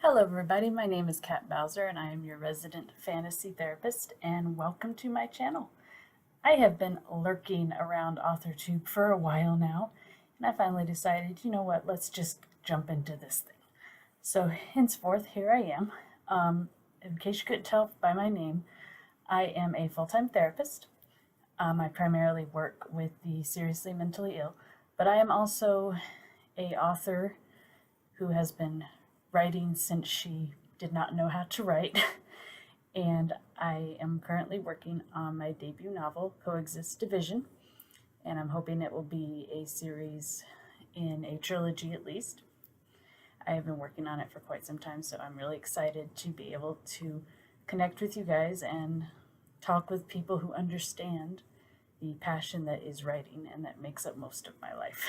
Hello everybody, my name is Kat Bowser and I am your resident fantasy therapist, and welcome to my channel. I have been lurking around AuthorTube for a while now, and I finally decided, you know what, let's just jump into this thing. So henceforth, here I am. In case you couldn't tell by my name, I am a full-time therapist. I primarily work with the seriously mentally ill, but I am also an author who has been writing since she did not know how to write. And I am currently working on my debut novel, Coexist Division, and I'm hoping it will be a series in a trilogy at least. I have been working on it for quite some time, so I'm really excited to be able to connect with you guys and talk with people who understand the passion that is writing and that makes up most of my life.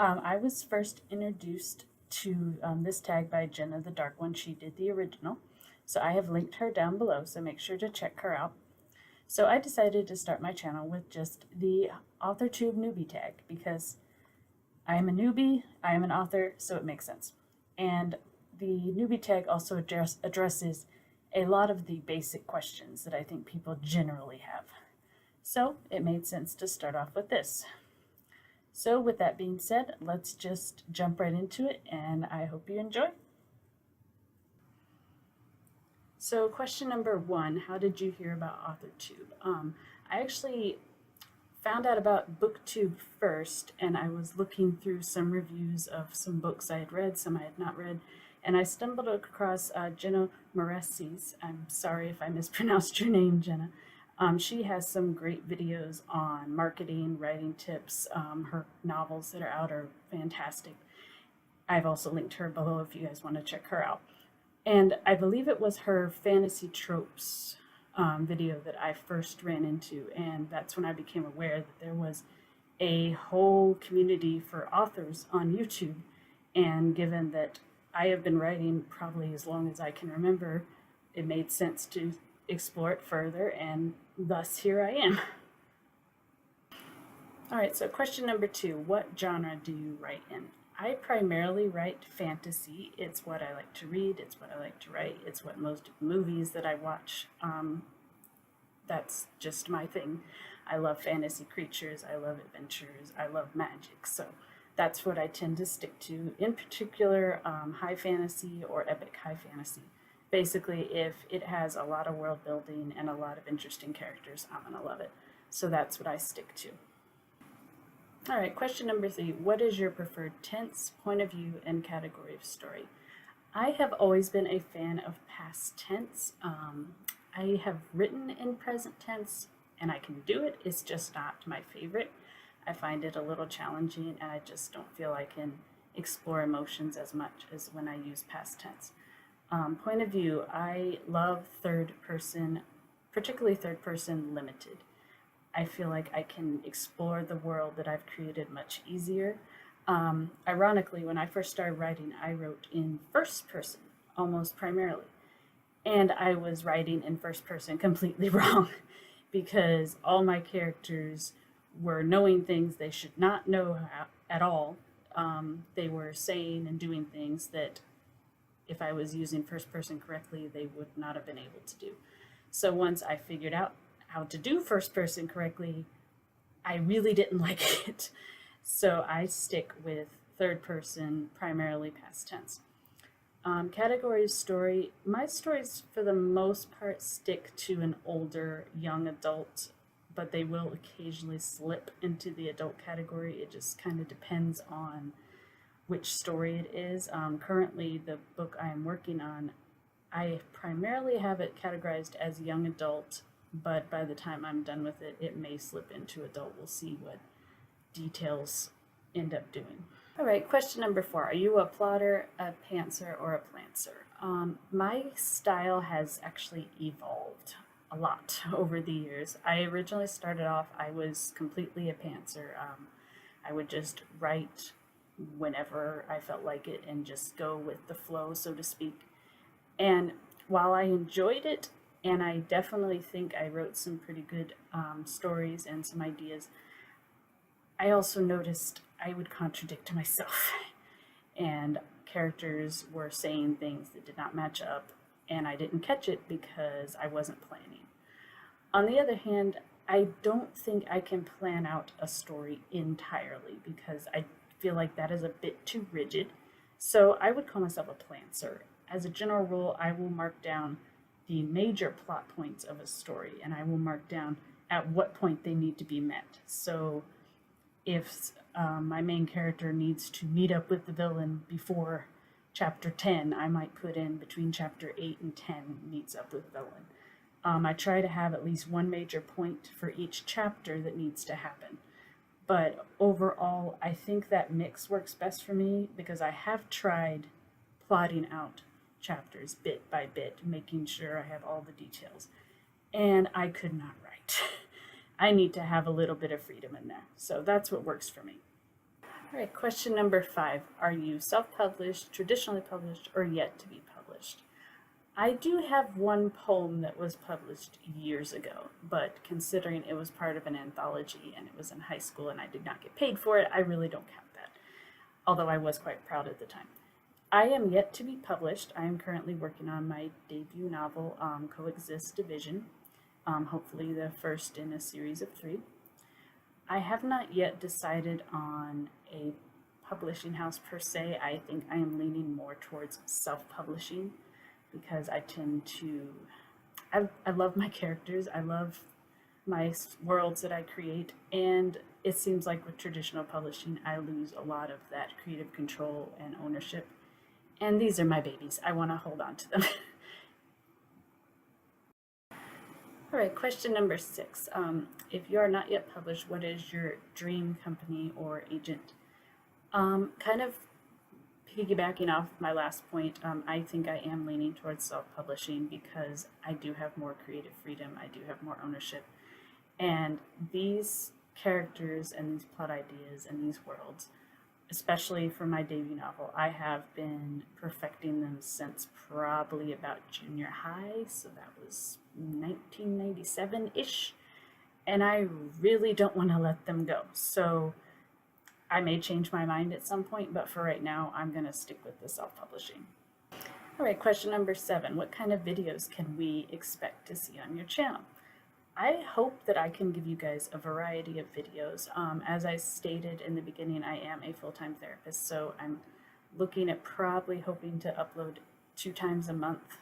I was first introduced to this tag by Jenna the Dark One. She did the original, so I have linked her down below, so make sure to check her out. So I decided to start my channel with just the AuthorTube Newbie Tag because I am a newbie, I am an author, so it makes sense. And the Newbie Tag also addresses a lot of the basic questions that I think people generally have. So it made sense to start off with this. So with that being said, let's just jump right into it, and I hope you enjoy. So question number one, how did you hear about AuthorTube? I actually found out about BookTube first, and I was looking through some reviews of some books I had read, some I had not read, and I stumbled across Jenna Moresi's. I'm sorry if I mispronounced your name, Jenna. She has some great videos on marketing, writing tips. Her novels that are out are fantastic. I've also linked her below if you guys want to check her out. And I believe it was her fantasy tropes video that I first ran into, and that's when I became aware that there was a whole community for authors on YouTube. And given that I have been writing probably as long as I can remember, it made sense to explore it further, and thus here I am. All right, so question number two, what genre do you write in? I primarily write fantasy. It's what I like to read, it's what I like to write, it's what most of the movies that I watch, that's just my thing. I love fantasy creatures, I love adventures, I love magic, so that's what I tend to stick to. In particular, high fantasy or epic high fantasy. Basically, if it has a lot of world building and a lot of interesting characters, I'm gonna love it. So that's what I stick to. All right, question number three, what is your preferred tense, point of view, and category of story? I have always been a fan of past tense. I have written in present tense and I can do it, it's just not my favorite. I find it a little challenging and I just don't feel I can explore emotions as much as when I use past tense. Point of view, I love third person, particularly third person limited. I feel like I can explore the world that I've created much easier. Ironically, when I first started writing, I wrote in first person, almost primarily. And I was writing in first person completely wrong because all my characters were knowing things they should not know at all. They were saying and doing things that if I was using first person correctly, they would not have been able to do. So once I figured out how to do first person correctly, I really didn't like it. So I stick with third person, primarily past tense. Category of story, my stories for the most part stick to an older young adult, but they will occasionally slip into the adult category. It just kind of depends on which story it is. Currently, the book I am working on, I primarily have it categorized as young adult, but by the time I'm done with it, it may slip into adult. We'll see what details end up doing. All right, question number four. Are you a plotter, a pantser, or a plantser? My style has actually evolved a lot over the years. I originally started off, I was completely a pantser. I would just write whenever I felt like it and just go with the flow, so to speak. And while I enjoyed it, and I definitely think I wrote some pretty good stories and some ideas, I also noticed I would contradict myself and characters were saying things that did not match up, and I didn't catch it because I wasn't planning. On the other hand, I don't think I can plan out a story entirely because I feel like that is a bit too rigid. So I would call myself a plancer. As a general rule, I will mark down the major plot points of a story, and I will mark down at what point they need to be met. So if my main character needs to meet up with the villain before chapter 10, I might put in between chapter 8 and 10 meets up with the villain. I try to have at least one major point for each chapter that needs to happen. But overall, I think that mix works best for me because I have tried plotting out chapters bit by bit, making sure I have all the details. And I could not write. I need to have a little bit of freedom in there. So that's what works for me. All right, question number 5. Are you self-published, traditionally published, or yet to be published? I do have one poem that was published years ago, but considering it was part of an anthology and it was in high school and I did not get paid for it, I really don't count that, although I was quite proud at the time. I am yet to be published. I am currently working on my debut novel, Coexist Division, hopefully the first in a series of 3. I have not yet decided on a publishing house per se. I think I am leaning more towards self-publishing because I tend to, I love my characters, I love my worlds that I create, and it seems like with traditional publishing, I lose a lot of that creative control and ownership, and these are my babies. I want to hold on to them. All right, question number 6. If you are not yet published, what is your dream company or agent? Kind of piggybacking off my last point, I think I am leaning towards self-publishing because I do have more creative freedom, I do have more ownership, and these characters and these plot ideas and these worlds, especially for my debut novel, I have been perfecting them since probably about junior high, so that was 1997-ish, and I really don't want to let them go. So I may change my mind at some point, but for right now, I'm going to stick with the self-publishing. All right, question number 7. What kind of videos can we expect to see on your channel? I hope that I can give you guys a variety of videos. As I stated in the beginning, I am a full-time therapist, so I'm looking at probably hoping to upload 2 times a month,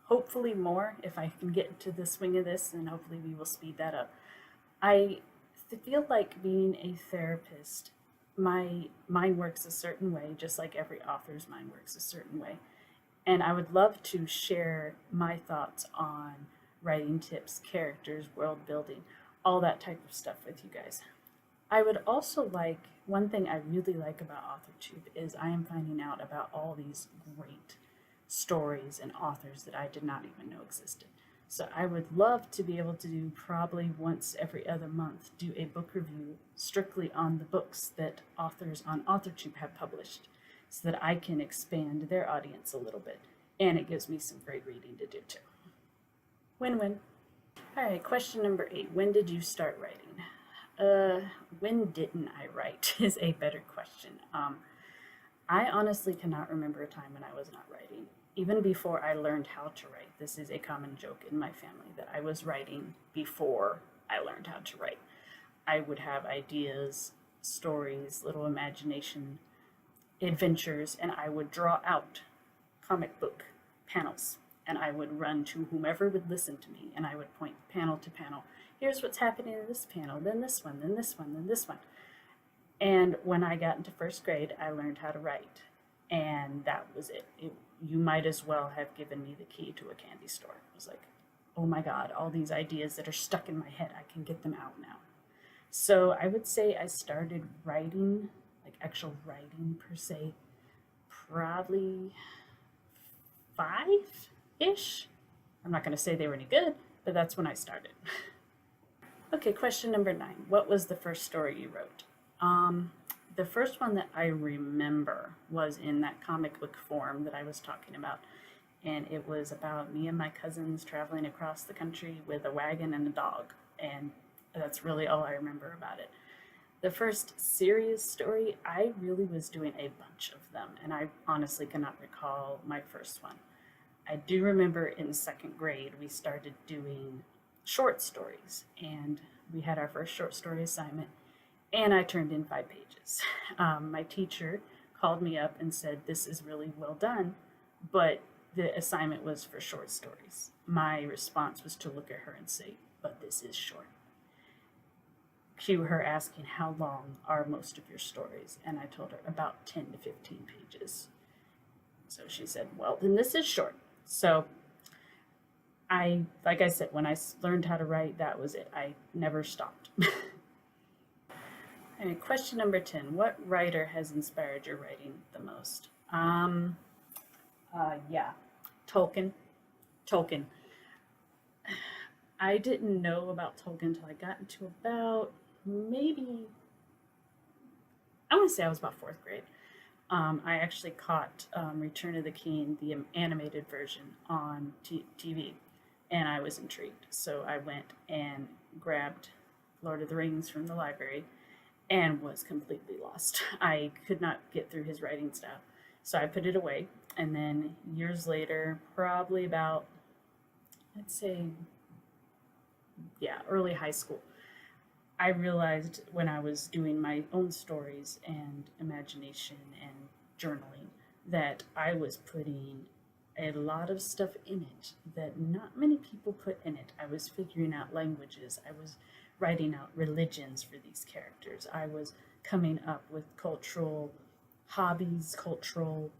hopefully more if I can get into the swing of this, and hopefully we will speed that up. I feel like being a therapist, my mind works a certain way, just like every author's mind works a certain way. And I would love to share my thoughts on writing tips, characters, world building, all that type of stuff with you guys. I would also like, one thing I really like about AuthorTube is I am finding out about all these great stories and authors that I did not even know existed. So I would love to be able to do probably once every other month, do a book review strictly on the books that authors on AuthorTube have published so that I can expand their audience a little bit. And it gives me some great reading to do too. Win-win. All right, question number 8. When did you start writing? When didn't I write is a better question. I honestly cannot remember a time when I was not writing. Even before I learned how to write, this is a common joke in my family that I was writing before I learned how to write. I would have ideas, stories, little imagination, adventures, and I would draw out comic book panels, and I would run to whomever would listen to me, and I would point panel to panel. Here's what's happening in this panel, then this one, then this one, then this one. And when I got into 1st grade, I learned how to write, and that was it. You might as well have given me the key to a candy store. It was like, oh my God, all these ideas that are stuck in my head, I can get them out now. So I would say I started writing, like actual writing per se, probably 5-ish. I'm not going to say they were any good, but that's when I started. Okay, question number 9. What was the first story you wrote? The first one that I remember was in that comic book form that I was talking about, and it was about me and my cousins traveling across the country with a wagon and a dog, and that's really all I remember about it. The first serious story, I really was doing a bunch of them, and I honestly cannot recall my first one. I do remember in second grade, we started doing short stories, and we had our first short story assignment, and I turned in 5 pages. My teacher called me up and said, "This is really well done, but the assignment was for short stories." My response was to look at her and say, "But this is short." Cue her asking, "How long are most of your stories?" And I told her about 10 to 15 pages. So she said, "Well, then this is short." So like I said, when I learned how to write, that was it. I never stopped. And question number 10, what writer has inspired your writing the most? Yeah, Tolkien. Tolkien. I didn't know about Tolkien until I got into about maybe, I want to say I was about fourth grade. I actually caught Return of the King, the animated version, on TV, and I was intrigued. So I went and grabbed Lord of the Rings from the library and was completely lost. I could not get through his writing style. So I put it away, and then years later, probably about, I'd say, yeah, early high school, I realized when I was doing my own stories and imagination and journaling that I was putting a lot of stuff in it that not many people put in it. I was figuring out languages. I was writing out religions for these characters. I was coming up with cultural hobbies, cultural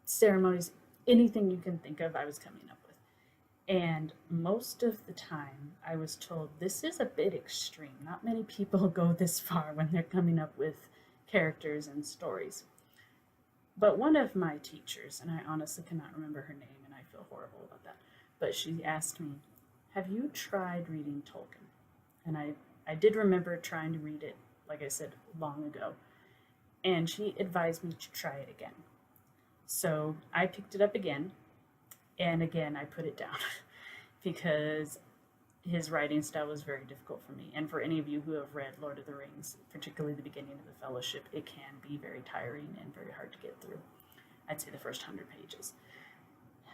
ceremonies, anything you can think of, I was coming up with. And most of the time, I was told, this is a bit extreme. Not many people go this far when they're coming up with characters and stories. But one of my teachers, and I honestly cannot remember her name, and I feel horrible about that, but she asked me, "Have you tried reading Tolkien?" And I did remember trying to read it, like I said, long ago. And she advised me to try it again. So I picked it up again, and again I put it down because his writing style was very difficult for me. And for any of you who have read Lord of the Rings, particularly the beginning of the Fellowship, it can be very tiring and very hard to get through. I'd say the first 100 pages.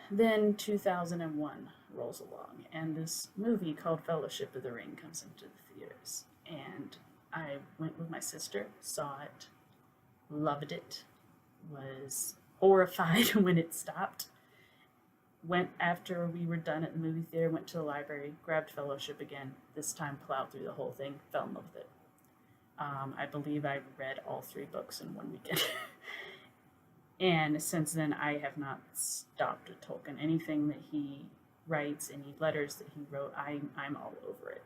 Then 2001 rolls along, and this movie called Fellowship of the Ring comes into the theaters. And I went with my sister, saw it, loved it, was horrified when it stopped. Went after we were done at the movie theater, went to the library, grabbed Fellowship again, this time plowed through the whole thing, fell in love with it. I believe I read all 3 books in one weekend. And since then, I have not stopped with Tolkien. Anything that he writes, any letters that he wrote, I'm all over it.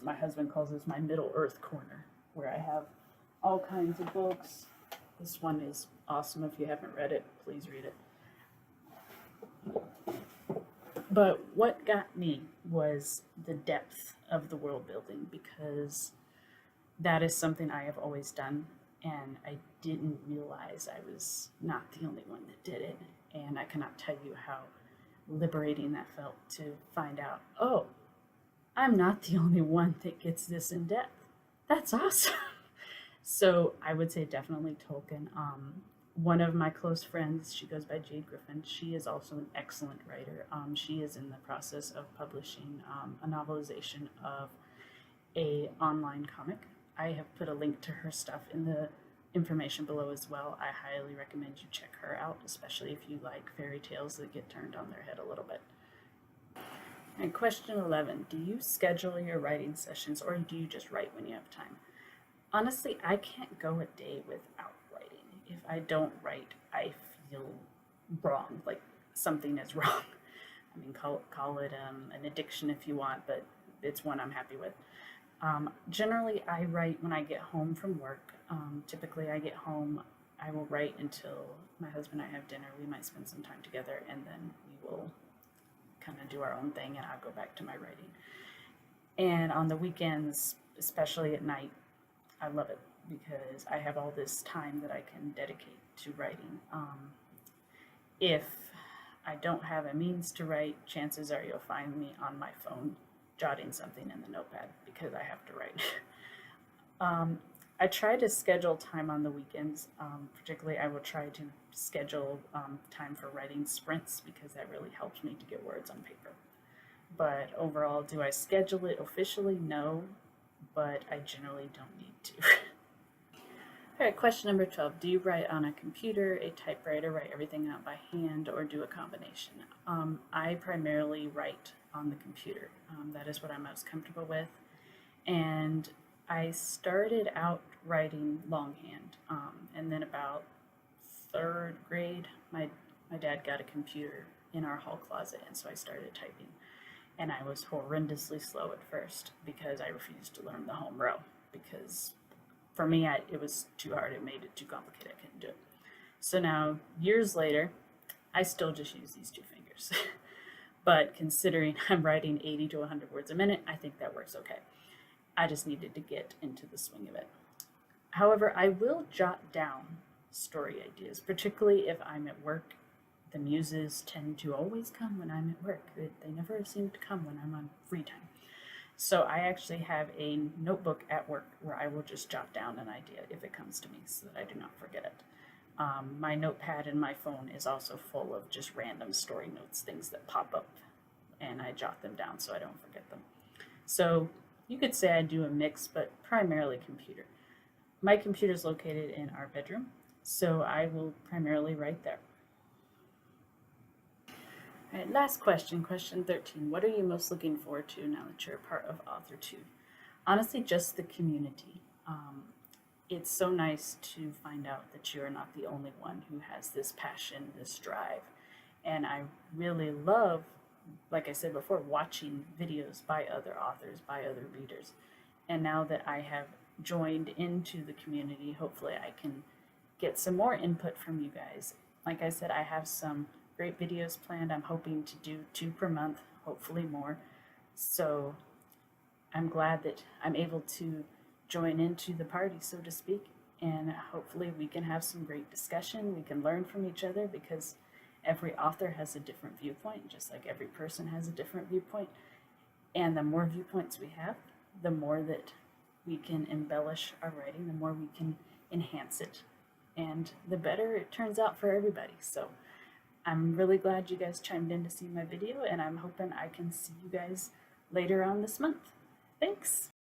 My husband calls this my Middle Earth corner, where I have all kinds of books. This one is awesome. If you haven't read it, please read it. But what got me was the depth of the world building, because that is something I have always done, and I didn't realize I was not the only one that did it. And I cannot tell you how liberating that felt to find out, oh, I'm not the only one that gets this in depth. That's awesome. So I would say definitely Tolkien. One of my close friends, she goes by Jade Griffin. She is also an excellent writer. She is in the process of publishing a novelization of a online comic. I have put a link to her stuff in the information below as well. I highly recommend you check her out, especially if you like fairy tales that get turned on their head a little bit. And question 11, do you schedule your writing sessions, or do you just write when you have time? Honestly, I can't go a day without writing. If I don't write, I feel wrong, like something is wrong. I mean, call it an addiction if you want, but it's one I'm happy with. Generally, I write when I get home from work. Typically, I get home, I will write until my husband and I have dinner. We might spend some time together, and then we will kind of do our own thing, and I'll go back to my writing. And on the weekends, especially at night, I love it because I have all this time that I can dedicate to writing. If I don't have a means to write, chances are you'll find me on my phone jotting something in the notepad because I have to write. I try to schedule time on the weekends. Particularly, I will try to schedule time for writing sprints because that really helps me to get words on paper. But overall, do I schedule it officially? No, but I generally don't need to. All right, question number 12. Do you write on a computer, a typewriter, write everything out by hand, or do a combination? I primarily write on the computer. That is what I'm most comfortable with. And I started out writing longhand. And then about third grade, my dad got a computer in our hall closet, and so I started typing. And I was horrendously slow at first because I refused to learn the home row because for me, it was too hard. It made it too complicated. I couldn't do it. So now, years later, I still just use these two fingers. But considering I'm writing 80 to 100 words a minute, I think that works okay. I just needed to get into the swing of it. However, I will jot down story ideas, particularly if I'm at work. The muses tend to always come when I'm at work. They never seem to come when I'm on free time. So I actually have a notebook at work where I will just jot down an idea if it comes to me so that I do not forget it. My notepad in my phone is also full of just random story notes, things that pop up, and I jot them down so I don't forget them. So you could say I do a mix, but primarily computer. My computer is located in our bedroom, so I will primarily write there. All right, last question, question 13. What are you most looking forward to now that you're a part of AuthorTube? Honestly, just the community. It's so nice to find out that you're not the only one who has this passion, this drive. And I really love, like I said before, watching videos by other authors, by other readers. And now that I have joined into the community, hopefully I can get some more input from you guys. Like I said, I have some great videos planned. I'm hoping to do 2 per month, hopefully more. So I'm glad that I'm able to join into the party, so to speak, and hopefully we can have some great discussion. We can learn from each other because every author has a different viewpoint, just like every person has a different viewpoint. And the more viewpoints we have, the more that we can embellish our writing, the more we can enhance it, and the better it turns out for everybody. So I'm really glad you guys chimed in to see my video, and I'm hoping I can see you guys later on this month. Thanks!